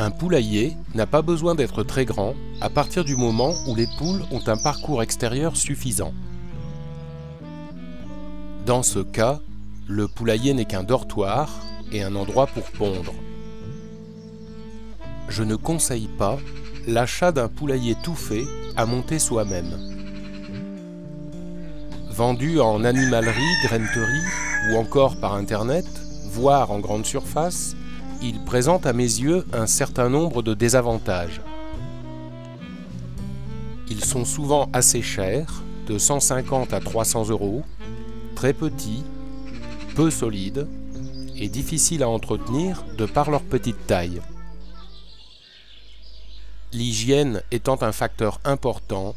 Un poulailler n'a pas besoin d'être très grand à partir du moment où les poules ont un parcours extérieur suffisant. Dans ce cas, le poulailler n'est qu'un dortoir et un endroit pour pondre. Je ne conseille pas l'achat d'un poulailler tout fait à monter soi-même. Vendu en animalerie, graineterie ou encore par internet, voire en grande surface, il présente à mes yeux un certain nombre de désavantages. Ils sont souvent assez chers, de 150 à 300 €, très petits, peu solides et difficiles à entretenir de par leur petite taille. L'hygiène étant un facteur important,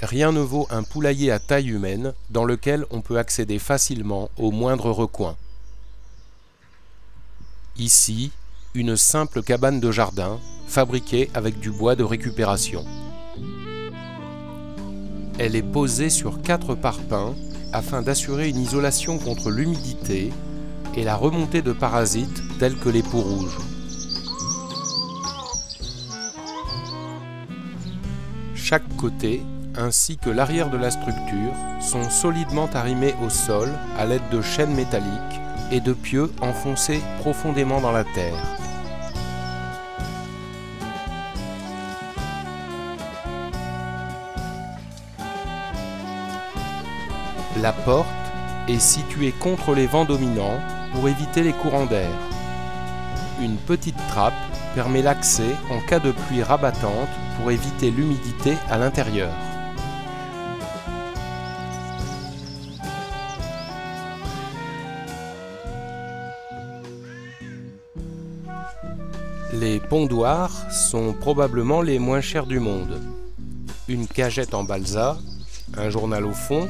rien ne vaut un poulailler à taille humaine dans lequel on peut accéder facilement au moindre recoin. Ici, une simple cabane de jardin fabriquée avec du bois de récupération. Elle est posée sur 4 parpaings afin d'assurer une isolation contre l'humidité et la remontée de parasites tels que les poux rouges. Chaque côté, ainsi que l'arrière de la structure, sont solidement arrimés au sol à l'aide de chaînes métalliques et de pieux enfoncés profondément dans la terre. La porte est située contre les vents dominants pour éviter les courants d'air. Une petite trappe permet l'accès en cas de pluie rabattante pour éviter l'humidité à l'intérieur. Les pondoirs sont probablement les moins chers du monde. Une cagette en balsa, un journal au fond,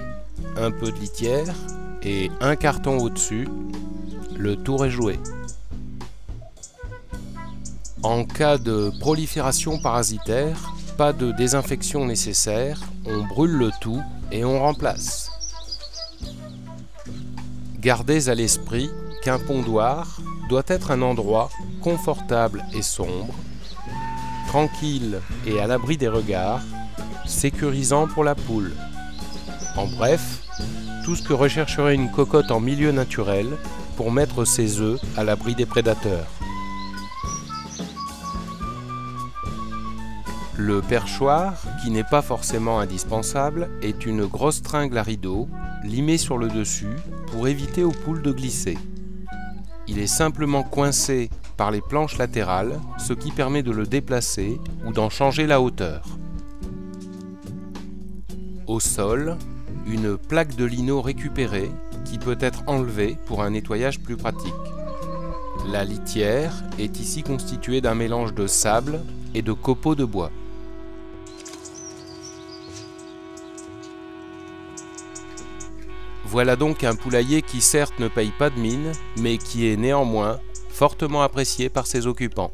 un peu de litière et un carton au-dessus, le tour est joué. En cas de prolifération parasitaire, pas de désinfection nécessaire, on brûle le tout et on remplace. Gardez à l'esprit qu'un pondoir doit être un endroit confortable et sombre, tranquille et à l'abri des regards, sécurisant pour la poule. En bref, tout ce que rechercherait une cocotte en milieu naturel pour mettre ses œufs à l'abri des prédateurs. Le perchoir, qui n'est pas forcément indispensable, est une grosse tringle à rideau, limée sur le dessus pour éviter aux poules de glisser. Il est simplement coincé par les planches latérales, ce qui permet de le déplacer ou d'en changer la hauteur. Au sol, une plaque de lino récupérée qui peut être enlevée pour un nettoyage plus pratique. La litière est ici constituée d'un mélange de sable et de copeaux de bois. Voilà donc un poulailler qui certes ne paye pas de mine, mais qui est néanmoins fortement apprécié par ses occupants.